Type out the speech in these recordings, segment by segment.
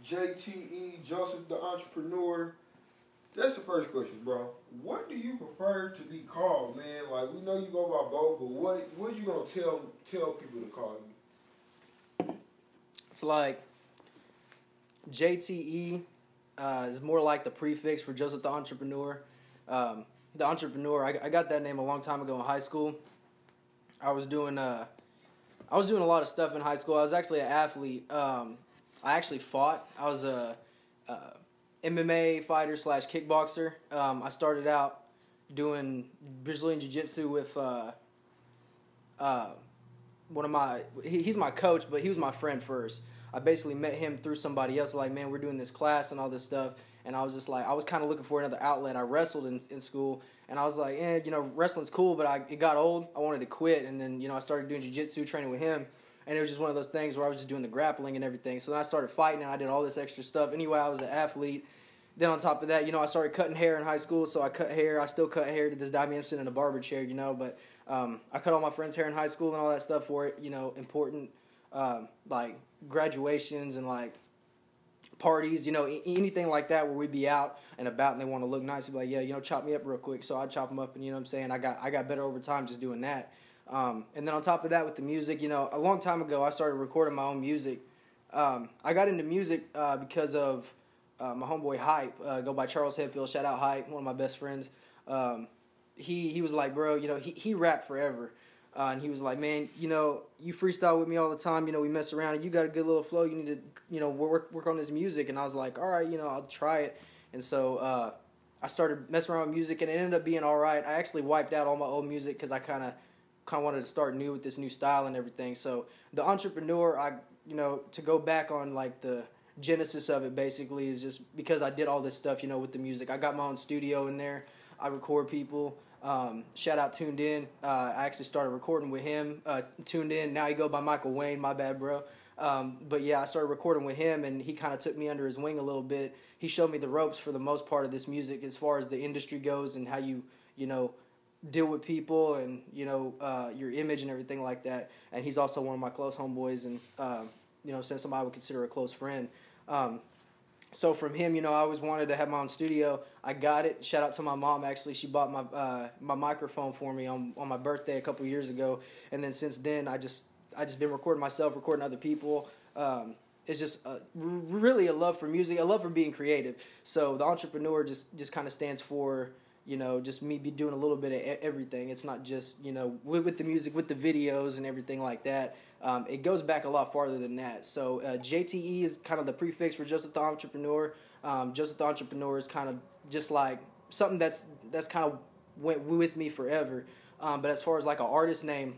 JTE, Joseph the Entrepreneur. That's the first question, bro. What do you prefer to be called, man? Like, we know you go by both, but what you gonna tell people to call you? It's like JTE is more like the prefix for Joseph the Entrepreneur. The Entrepreneur, I got that name a long time ago in high school. I was doing a lot of stuff in high school. I was actually an athlete. I actually fought. I was a MMA fighter / kickboxer. I started out doing Brazilian Jiu-Jitsu with one of he's my coach, but he was my friend first. I basically met him through somebody else. Like, man, we're doing this class and all this stuff. And I was just like, I was kind of looking for another outlet. I wrestled in school. And I was like, wrestling's cool, but it got old. I wanted to quit. And then, I started doing jiu-jitsu, training with him. And it was just one of those things where I was just doing the grappling and everything. So then I started fighting and I did all this extra stuff. Anyway, I was an athlete. Then on top of that, I started cutting hair in high school. So I cut hair. I still cut hair to this day. I'm sitting in a barber chair, But I cut all my friends' hair in high school and all that stuff for it, important, like graduations and like parties, anything like that where we'd be out and about and they want to look nice. They'd be like, yeah, chop me up real quick. So I'd chop them up and, what I'm saying, I got better over time just doing that. And then on top of that with the music, a long time ago I started recording my own music. I got into music because of my homeboy Hype, go by Charles Hemphill, shout out Hype, one of my best friends. He was like, bro, he rapped forever. And he was like, man, you freestyle with me all the time. We mess around and you got a good little flow. You need to, work on this music. And I was like, all right, I'll try it. And so I started messing around with music and it ended up being all right. I actually wiped out all my old music because I kind of wanted to start new with this new style and everything. So the Entrepreneur, to go back on like the genesis of it basically is just because I did all this stuff, with the music. I got my own studio in there. I record people. Shout out Tuned In. I actually started recording with him. Tuned In. Now he go by Michael Wayne. My bad, bro. But yeah, I started recording with him, and he kind of took me under his wing a little bit. He showed me the ropes for the most part of this music, as far as the industry goes, and how you deal with people, and your image and everything like that. And he's also one of my close homeboys, and since somebody I would consider a close friend. So from him, I always wanted to have my own studio. I got it. Shout out to my mom, actually. She bought my microphone for me on my birthday a couple years ago. And then since then, I just been recording myself, recording other people. It's just really a love for music, a love for being creative. So the Entrepreneur just kind of stands for, just me be doing a little bit of everything. It's not just, with the music, with the videos and everything like that. It goes back a lot farther than that. So JTE is kind of the prefix for Joseph the Entrepreneur. Joseph the Entrepreneur is kind of just like something that's kind of went with me forever. But as far as like an artist name,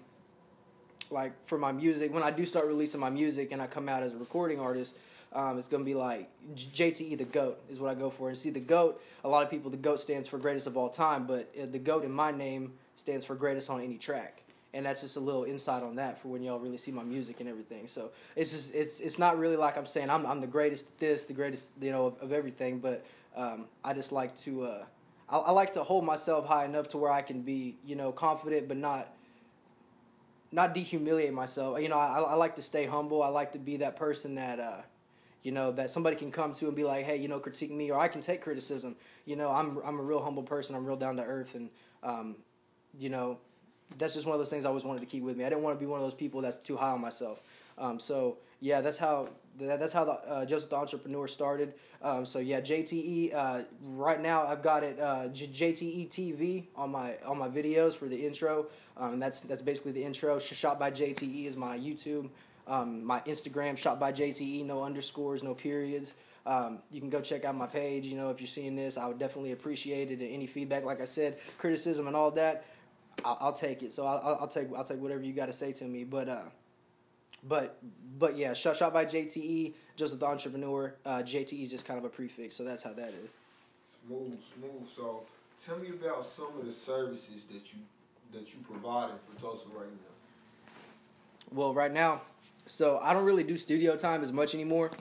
like for my music, when I do start releasing my music and I come out as a recording artist, it's going to be like JTE the GOAT is what I go for. And see, the GOAT, a lot of people, the GOAT stands for greatest of all time, but the GOAT in my name stands for greatest on any track. And that's just a little insight on that for when y'all really see my music and everything. So it's just it's not really like I'm saying I'm the greatest at this, the greatest of everything. But I just like to I like to hold myself high enough to where I can be confident, but not dehumiliate myself. I like to stay humble. I like to be that person that that somebody can come to and be like, hey, critique me, or I can take criticism. I'm a real humble person. I'm real down to earth, and that's just one of those things I always wanted to keep with me. I didn't want to be one of those people that's too high on myself. So yeah, that's how the Joseph the Entrepreneur started. So yeah, JTE. Right now I've got it JTE TV on my videos for the intro. That's basically the intro. Shot by JTE is my YouTube. My Instagram, shot by JTE, no underscores, no periods. You can go check out my page. If you're seeing this, I would definitely appreciate it. And any feedback, like I said, criticism and all that, I'll take it. So I'll take whatever you got to say to me. But yeah, shot by JTE, Joseph the Entrepreneur. JTE is just kind of a prefix, so that's how that is. Smooth. So tell me about some of the services that you providing for Tulsa right now. Well, right now, so I don't really do studio time as much anymore,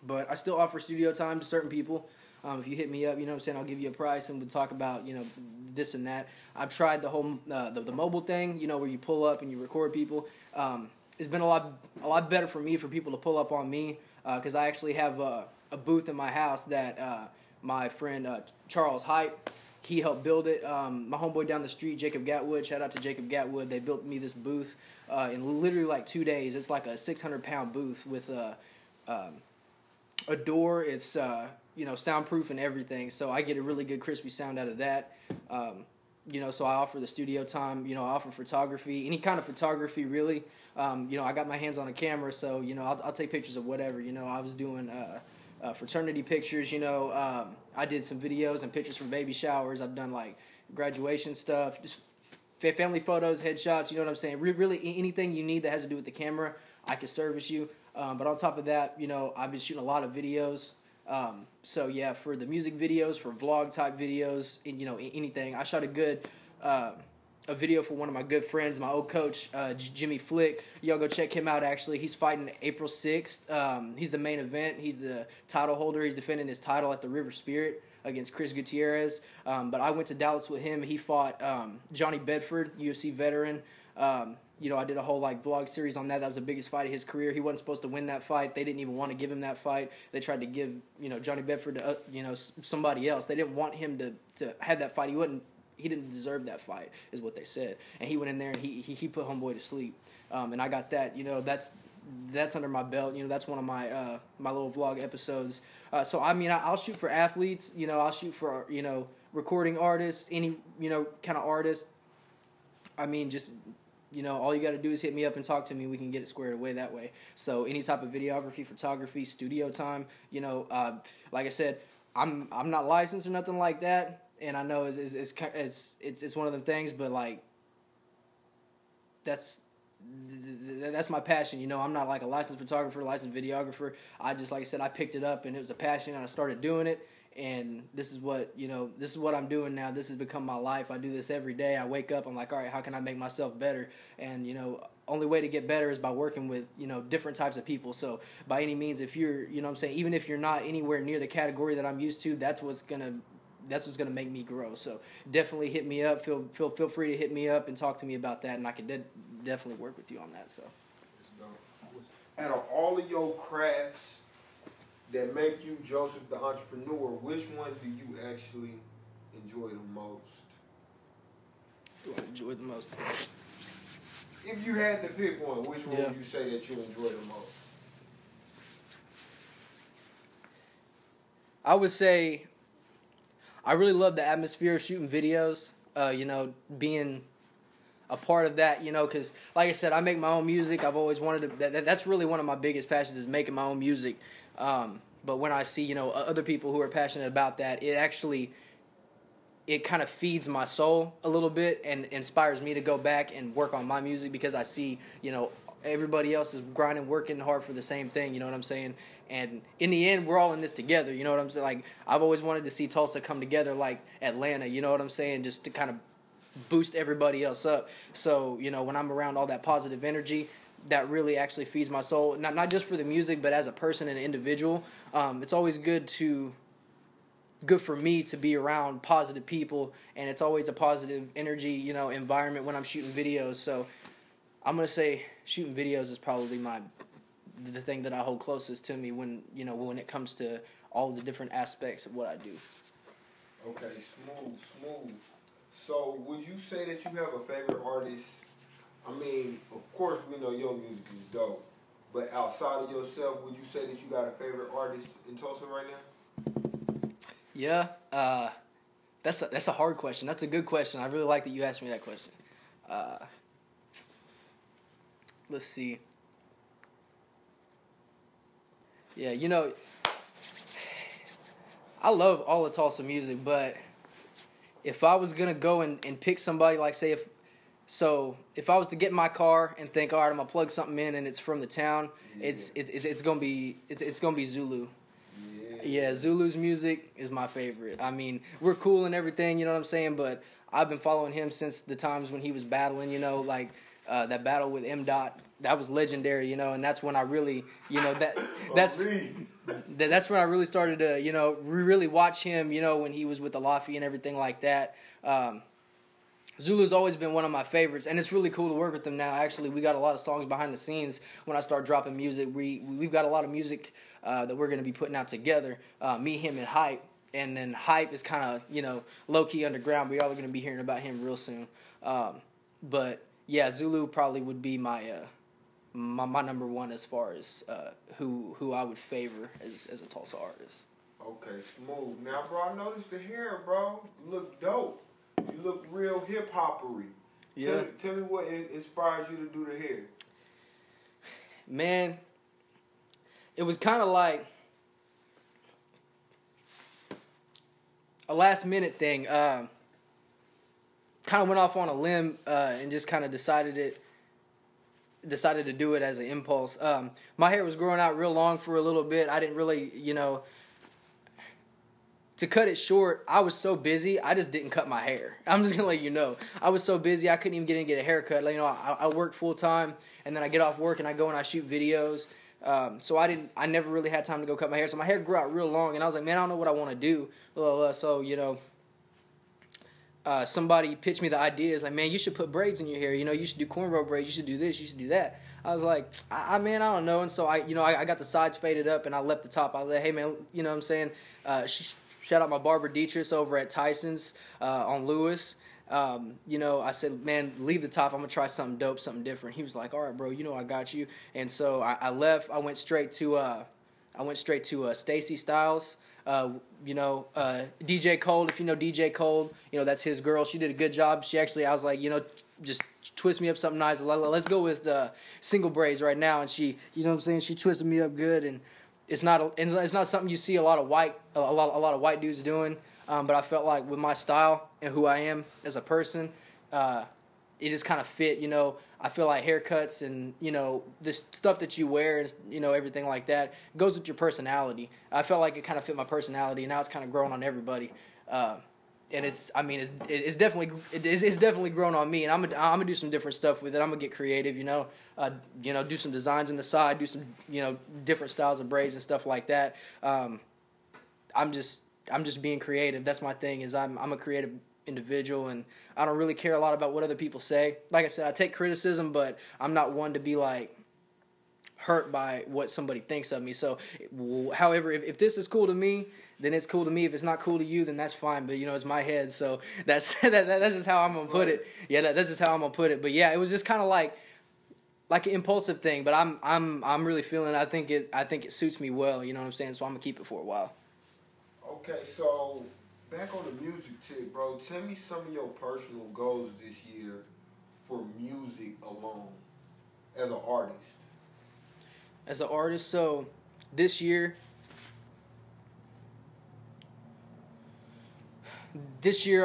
but I still offer studio time to certain people. If you hit me up, I'll give you a price and we'll talk about, this and that. I've tried the whole, the mobile thing, where you pull up and you record people. it's been a lot better for me for people to pull up on me because I actually have a booth in my house that my friend Charles Hype, he helped build it. My homeboy down the street, Jacob Gatwood, shout out to Jacob Gatwood. They built me this booth in literally like 2 days. It's like a 600-pound booth with a door. It's soundproof and everything. So I get a really good crispy sound out of that. So I offer the studio time. I offer photography, any kind of photography really. I got my hands on a camera, so I'll take pictures of whatever. I was doing fraternity pictures. I did some videos and pictures from baby showers. I've done like graduation stuff, just family photos, headshots. You know what I'm saying? Really, anything you need that has to do with the camera, I can service you. But on top of that, I've been shooting a lot of videos. So yeah, for the music videos, for vlog type videos, and anything. I shot a video for one of my good friends, my old coach, Jimmy Flick. Y'all go check him out, actually. He's fighting April 6th. He's the main event. He's the title holder. He's defending his title at the River Spirit against Chris Gutierrez. But I went to Dallas with him. He fought Johnny Bedford, UFC veteran. I did a whole vlog series on that. That was the biggest fight of his career. He wasn't supposed to win that fight. They didn't even want to give him that fight. They tried to give Johnny Bedford to somebody else. They didn't want him to have that fight. He didn't deserve that fight, is what they said. And he went in there and he put homeboy to sleep. And I got that. That's under my belt. That's one of my my little vlog episodes. So I'll shoot for athletes. I'll shoot for recording artists, any kind of artist. Just all you got to do is hit me up and talk to me. We can get it squared away that way. So any type of videography, photography, studio time. Like I said, I'm not licensed or nothing like that. And I know it's one of them things, but that's my passion. I'm not like a licensed photographer, licensed videographer. I just, like I said, I picked it up and it was a passion and I started doing it. And this is what I'm doing now. This has become my life. I do this every day. I wake up, I'm like, all right, how can I make myself better? And, only way to get better is by working with, different types of people. So by any means, if you're, even if you're not anywhere near the category that I'm used to, that's what's going to make me grow. So definitely hit me up. Feel free to hit me up and talk to me about that, and I can definitely work with you on that. So, out of all of your crafts that make you Joseph the entrepreneur, which one do you actually enjoy the most? Do I enjoy the most? If you had to pick one, which one would you say that you enjoy the most? I would say I really love the atmosphere of shooting videos, being a part of that, because like I said, I make my own music. I've always wanted to, that's really one of my biggest passions is making my own music. But when I see, other people who are passionate about that, it kind of feeds my soul a little bit and inspires me to go back and work on my music because I see, everybody else is grinding, working hard for the same thing, you know what I'm saying? And in the end, we're all in this together, you know what I'm saying? Like, I've always wanted to see Tulsa come together like Atlanta, you know what I'm saying? Just to kind of boost everybody else up. So, when I'm around all that positive energy, that really actually feeds my soul. Not just for the music, but as a person and an individual. It's always good for me to be around positive people, and it's always a positive energy, environment when I'm shooting videos. So I'm going to say shooting videos is probably the thing that I hold closest to me when it comes to all the different aspects of what I do. Okay, smooth. So would you say that you have a favorite artist? I mean, of course we know your music is dope, but outside of yourself, would you say that you got a favorite artist in Tulsa right now? Yeah, that's a hard question. That's a good question. I really like that you asked me that question. Let's see. Yeah, I love all of Tulsa music, but if I was gonna go and pick somebody, like say if I was to get in my car and think, all right, I'm gonna plug something in and it's from the town, it's gonna be Zulu. Yeah, Zulu's music is my favorite. I mean, we're cool and everything, you know what I'm saying, but I've been following him since the times when he was battling, that battle with M. Dot. That was legendary, and that's when I really, that's when I really started to, really watch him, when he was with the Laffy and everything like that. Zulu's always been one of my favorites, and it's really cool to work with them now. Actually, we got a lot of songs behind the scenes. When I start dropping music, we've got a lot of music that we're going to be putting out together. Me, him, and Hype. And then Hype is kind of, you know, low-key underground, but y'all are going to be hearing about him real soon. But, yeah, Zulu probably would be my my number one as far as who I would favor as a Tulsa artist. Okay, smooth. Now, bro, I noticed the hair, bro. You look dope. You look real hip-hoppery. Yeah. Tell me what inspired you to do the hair. Man, it was kind of like a last-minute thing. Kind of went off on a limb and just kind of decided to do it as an impulse. My hair was growing out real long for a little bit. I didn't really, you know, to cut it short, I was so busy, I just didn't cut my hair. I'm just going to let you know. I was so busy, I couldn't even get in and get a haircut. Like, you know, I work full-time, and then I get off work, and I go and I shoot videos. So I never really had time to go cut my hair. So my hair grew out real long, and I was like, man, I don't know what I want to do. So, you know, somebody pitched me the idea. It's like, man, you should put braids in your hair. You know, you should do cornrow braids. You should do this. You should do that. I was like, man, I don't know. And so I got the sides faded up, and I left the top. I was like, hey, man, you know what I'm saying? Shout out my barber Dietrich over at Tyson's on Lewis. You know, I said, man, leave the top. I'm going to try something dope, something different. He was like, all right, bro, you know I got you. And so I left. I went straight to Stacy Styles. You know, DJ Cold, if you know DJ Cold, you know, that's his girl. She did a good job. She actually, I was like, you know, just twist me up something nice. Let's go with single braids right now. And she, you know what I'm saying? She twisted me up good, and it's not something you see a lot of white dudes doing. But I felt like with my style and who I am as a person, it just kind of fit, you know. I feel like haircuts and, you know, this stuff that you wear and, you know, everything like that goes with your personality. I felt like it kind of fit my personality, and now it's kind of grown on everybody. And it's definitely grown on me, and I'm gonna do some different stuff with it. I'm gonna get creative, you know, do some designs on the side, do some, you know, different styles of braids and stuff like that. I'm just being creative. That's my thing. Is I'm a creative individual, and I don't really care a lot about what other people say. Like I said, I take criticism, but I'm not one to be like hurt by what somebody thinks of me. So, however, if this is cool to me, then it's cool to me. If it's not cool to you, then that's fine. But, you know, it's my head, so that's that's just how I'm gonna put it. Yeah, that's just how I'm gonna put it. But yeah, it was just kind of like an impulsive thing. But I'm really feeling it. I think it suits me well. You know what I'm saying? So I'm gonna keep it for a while. Okay, so back on the music tip, bro. Tell me some of your personal goals this year for music alone as an artist. As an artist, so this year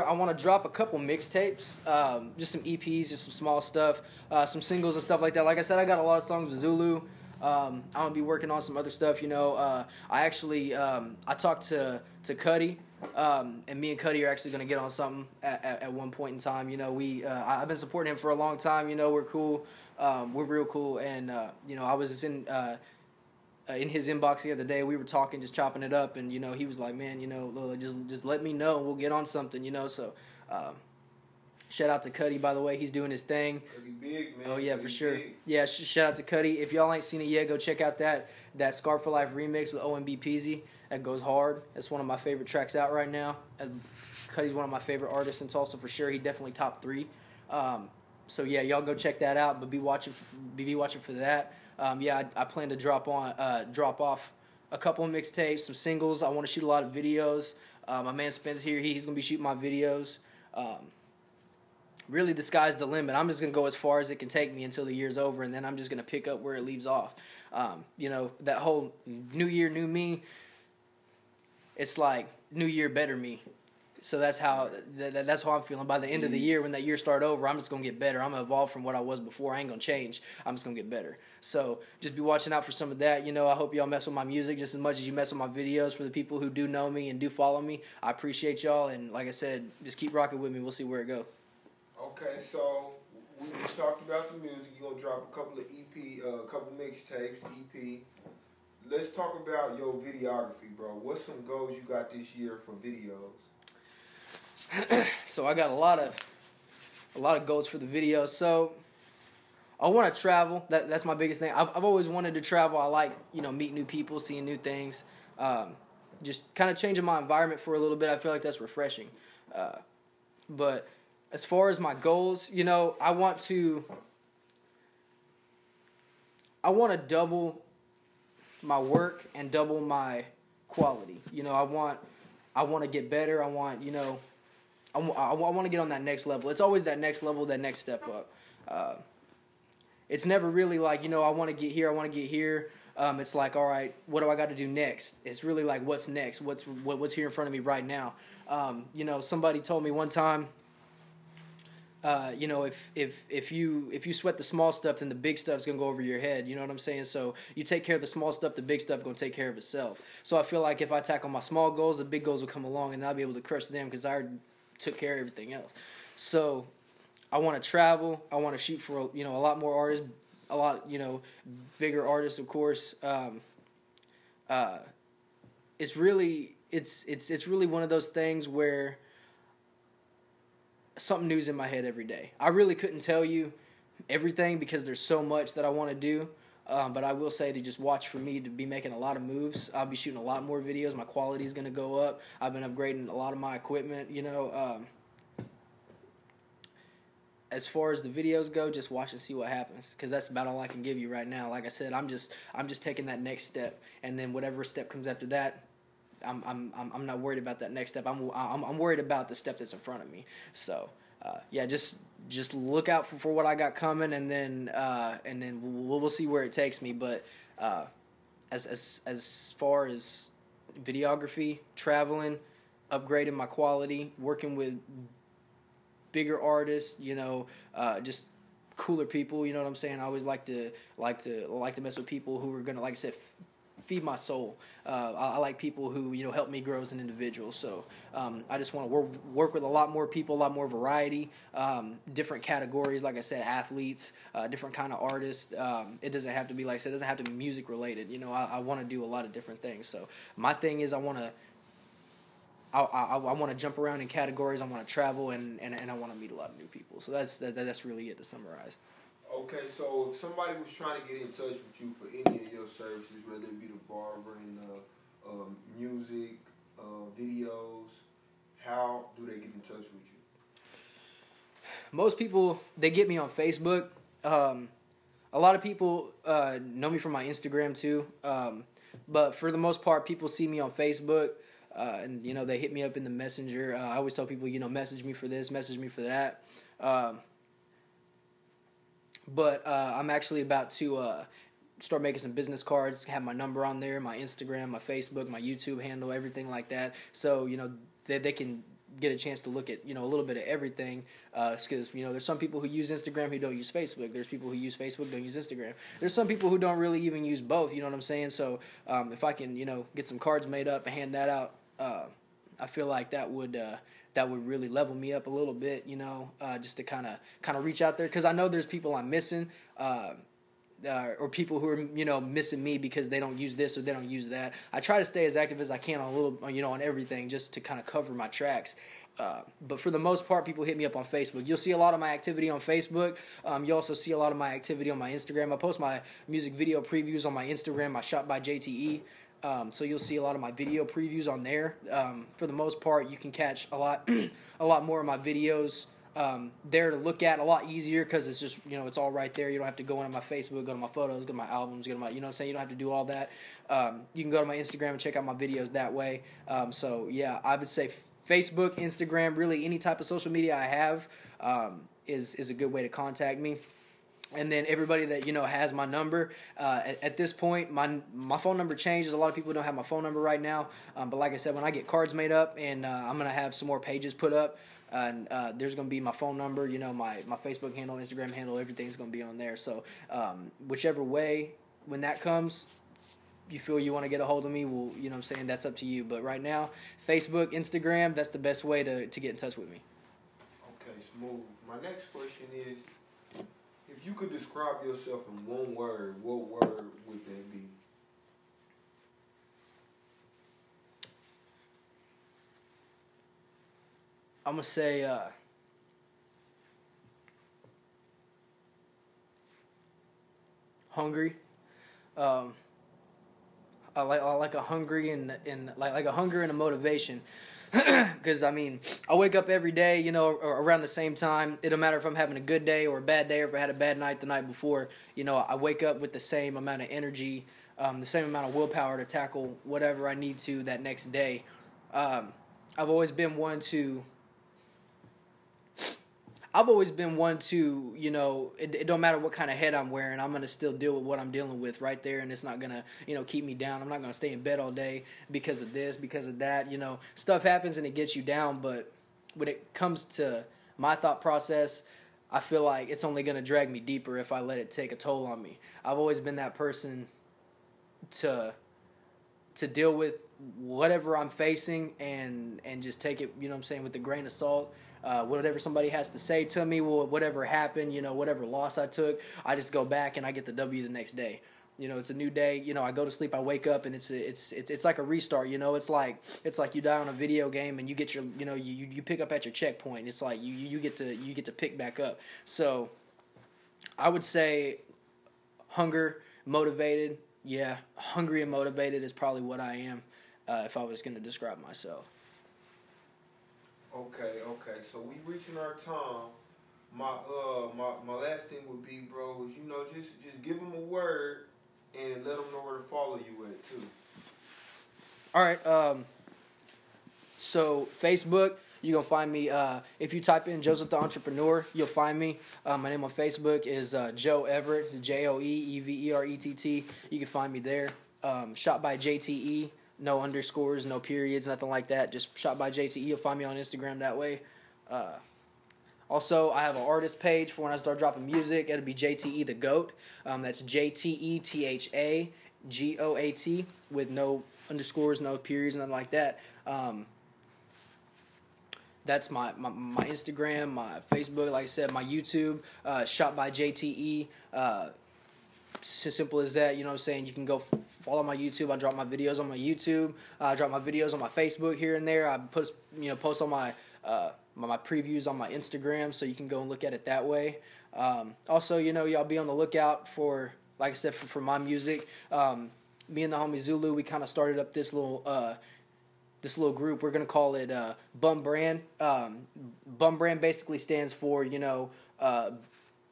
I want to drop a couple mixtapes, just some EPs, just some small stuff, some singles and stuff like that. Like I said, I got a lot of songs with Zulu. I'm gonna be working on some other stuff. You know, I actually I talked to Cuddy, and me and Cuddy are actually gonna get on something at one point in time. You know, I've been supporting him for a long time. You know, we're cool, we're real cool, and you know, I was just in his inbox the other day. We were talking, just chopping it up, and you know, he was like, "Man, you know, just let me know, and we'll get on something." You know, so. Shout out to Cuddy, by the way. He's doing his thing. Cuddy big, man. Oh, yeah, Cuddy for sure. Big. Yeah, shout out to Cuddy. If y'all ain't seen it yet, go check out that Scar for Life remix with OMB Peasy. That goes hard. That's one of my favorite tracks out right now. Cuddy's one of my favorite artists in Tulsa for sure. He definitely top 3. So, yeah, y'all go check that out, but be watching for that. Yeah, I plan to drop off a couple of mixtapes, some singles. I want to shoot a lot of videos. My man Spence here, he's going to be shooting my videos. Really, the sky's the limit. I'm just going to go as far as it can take me until the year's over, and then I'm just going to pick up where it leaves off. You know, that whole new year, new me, it's like new year, better me. So that's how I'm feeling. By the end of the year, when that year start over, I'm just going to get better. I'm going to evolve from what I was before. I ain't going to change. I'm just going to get better. So just be watching out for some of that. You know, I hope y'all mess with my music just as much as you mess with my videos. For the people who do know me and do follow me, I appreciate y'all. And like I said, just keep rocking with me. We'll see where it goes. Okay, so we talked about the music. You're going to drop a couple of EP, couple mixtapes, EP. Let's talk about your videography, bro. What's some goals you got this year for videos? So I got a lot a lot of goals for the video. So I want to travel. That's my biggest thing. I've always wanted to travel. I like, meet new people, seeing new things. Just kind of changing my environment for a little bit. I feel like that's refreshing. But as far as my goals, I want to double my work and double my quality. I want to get better. I want to get on that next level. It's always that next level, that next step up. It's never really like, I want to get here, I want to get here. It's like, all right, what do I got to do next? It's really like, what's next? What's here in front of me right now? Somebody told me one time, if you sweat the small stuff, then the big stuff's gonna go over your head. You know what I'm saying? So you take care of the small stuff, the big stuff gonna take care of itself. So I feel like if I tackle my small goals, the big goals will come along, and I'll be able to crush them because I already took care of everything else. So I want to travel. I want to shoot for a lot more artists, a lot bigger artists, of course. It's really one of those things where something new's in my head every day. I really couldn't tell you everything because there's so much that I want to do. But I will say to just watch for me to be making a lot of moves. I'll be shooting a lot more videos. My quality is going to go up. I've been upgrading a lot of my equipment, As far as the videos go, just watch and see what happens, because that's about all I can give you right now. Like I said, I'm just taking that next step, and then whatever step comes after that, I'm not worried about that next step. I'm worried about the step that's in front of me. So just look out for what I got coming, and then we'll see where it takes me. But as far as videography, traveling, upgrading my quality, working with bigger artists, just cooler people. You know what I'm saying? I always like to mess with people who are gonna, like I said, feed my soul. I like people who help me grow as an individual. So I just want to work with a lot more people, a lot more variety, different categories. Like I said, athletes, different kind of artists. It doesn't have to be, like I said, it doesn't have to be music related. I want to do a lot of different things. So my thing is I want to jump around in categories. I want to travel, and I want to meet a lot of new people. So that's really it to summarize. Okay, so if somebody was trying to get in touch with you for any of your services, whether it be the barbering, music, videos, how do they get in touch with you? Most people, they get me on Facebook. A lot of people know me from my Instagram too. But for the most part, people see me on Facebook. And they hit me up in the messenger. I always tell people, message me for this, message me for that. But I'm actually about to start making some business cards, have my number on there, my Instagram, my Facebook, my YouTube handle, everything like that. So they can get a chance to look at a little bit of everything. Because there's some people who use Instagram who don't use Facebook. There's people who use Facebook, don't use Instagram. There's some people who don't really even use both. You know what I'm saying? So if I can get some cards made up and hand that out. I feel like that would really level me up a little bit, just to kind of reach out there, because I know there's people I'm missing, or people who are missing me because they don't use this or they don't use that. I try to stay as active as I can on everything, just to kind of cover my tracks. But for the most part, people hit me up on Facebook. You'll see a lot of my activity on Facebook. You also see a lot of my activity on my Instagram. I post my music video previews on my Instagram, my Shot by JTE. So you'll see a lot of my video previews on there. For the most part, you can catch a lot more of my videos there to look at, a lot easier, because it's just, it's all right there. You don't have to go into my Facebook, go to my photos, go to my albums, go to my, what I'm saying? You don't have to do all that. You can go to my Instagram and check out my videos that way. So yeah, I would say Facebook, Instagram, really any type of social media I have is a good way to contact me. And then everybody that has my number, at this point, my phone number changes. A lot of people don't have my phone number right now, but like I said, when I get cards made up, and I'm gonna have some more pages put up, and there's gonna be my phone number, my Facebook handle, Instagram handle, everything's gonna be on there. So whichever way, when that comes, you feel you want to get a hold of me, well, what I'm saying, that's up to you. But right now, Facebook, Instagram, that's the best way to get in touch with me. Okay, smooth. My next question is, if you could describe yourself in one word, what word would that be? I'm going to say hungry. I like a hungry and like a hunger and a motivation. Because, I mean, I wake up every day, you know, around the same time. It don't matter if I'm having a good day or a bad day or if I had a bad night the night before. You know, I wake up with the same amount of energy, the same amount of willpower to tackle whatever I need to that next day. I've always been one to, you know, it don't matter what kind of head I'm wearing, I'm going to still deal with what I'm dealing with right there, and it's not going to, you know, keep me down. I'm not going to stay in bed all day because of this, because of that. You know, stuff happens and it gets you down, but when it comes to my thought process, I feel like it's only going to drag me deeper if I let it take a toll on me. I've always been that person to deal with whatever I'm facing and just take it, you know what I'm saying, with a grain of salt. Whatever somebody has to say to me, whatever happened, you know, whatever loss I took, I just go back and I get the W the next day. You know, it's a new day. You know, I go to sleep, I wake up, and it's like a restart. You know, it's like you die on a video game and you get your, you know, you pick up at your checkpoint. It's like you get to pick back up. So I would say hunger, motivated. Yeah, hungry and motivated is probably what I am if I was going to describe myself. Okay. So we reaching our time. My last thing would be, bro, is, you know, just give them a word and let them know where to follow you at too. All right. So Facebook, you gonna find me. If you type in Joseph the Entrepreneur, you'll find me. My name on Facebook is Joe Everett, JoeEverett. You can find me there. Shot by JTE. No underscores, no periods, nothing like that. Just Shot by JTE. You'll find me on Instagram that way. Also, I have an artist page for when I start dropping music. It'll be JTE the GOAT. That's JTETHAGOAT with no underscores, no periods, nothing like that. That's my Instagram, my Facebook, like I said, my YouTube, Shot by JTE. Simple as that, you know what I'm saying? You can go follow my YouTube. I drop my videos on my YouTube. I drop my videos on my Facebook here and there. I post on my my previews on my Instagram, so you can go and look at it that way. Also, you know, y'all be on the lookout for, like I said, for my music. Me and the homie Zulu, we kind of started up this little group. We're gonna call it Bum Brand. Bum Brand basically stands for, you know,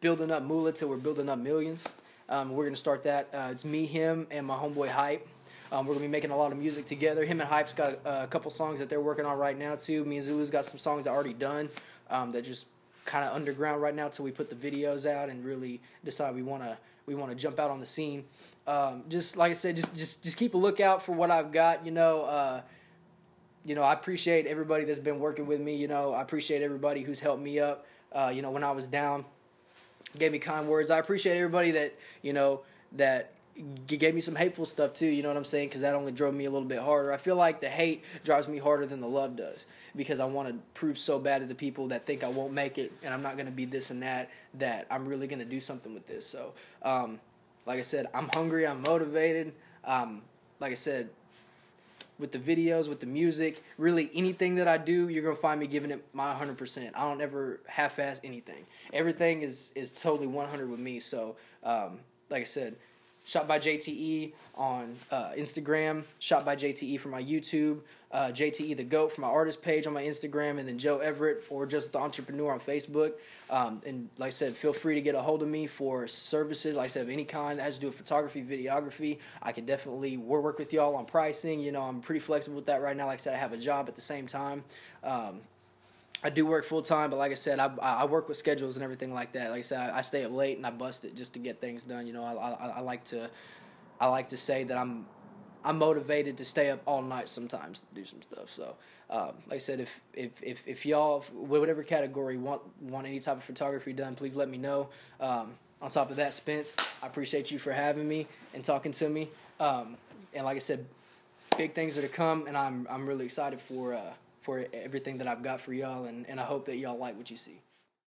building up moolah till we're building up millions. We're going to start that. It's me, him, and my homeboy Hype. We're going to be making a lot of music together. Him and Hype's got a couple songs that they're working on right now, too. Me and Zulu's got some songs that are already done that just kind of underground right now till we put the videos out and really decide we want to jump out on the scene. Just like I said, just keep a lookout for what I've got. You know, I appreciate everybody that's been working with me. You know, I appreciate everybody who's helped me up. You know, when I was down, gave me kind words. I appreciate everybody that, you know, that gave me some hateful stuff too, you know what I'm saying, because that only drove me a little bit harder. I feel like the hate drives me harder than the love does, because I want to prove so bad to the people that think I won't make it and I'm not going to be this and that I'm really going to do something with this. So, like I said, I'm hungry, I'm motivated. Like I said, with the videos, with the music, really anything that I do, you're going to find me giving it my 100%. I don't ever half-ass anything. Everything is totally 100 with me. So, like I said, Shot by JTE on Instagram, Shot by JTE for my YouTube, JTE the GOAT for my artist page on my Instagram, and then Joe Everett or Just the Entrepreneur on Facebook. And like I said, feel free to get a hold of me for services, like I said, of any kind that has to do with photography, videography. I can definitely work with y'all on pricing. You know, I'm pretty flexible with that right now. Like I said, I have a job at the same time. I do work full time, but like I said, I work with schedules and everything like that. Like I said, I stay up late and I bust it just to get things done. You know, I like to say that I'm motivated to stay up all night sometimes to do some stuff. So, like I said, if y'all, whatever category, want any type of photography done, please let me know. On top of that, Spence, I appreciate you for having me and talking to me. And like I said, big things are to come, and I'm really excited for everything that I've got for y'all, and I hope that y'all like what you see.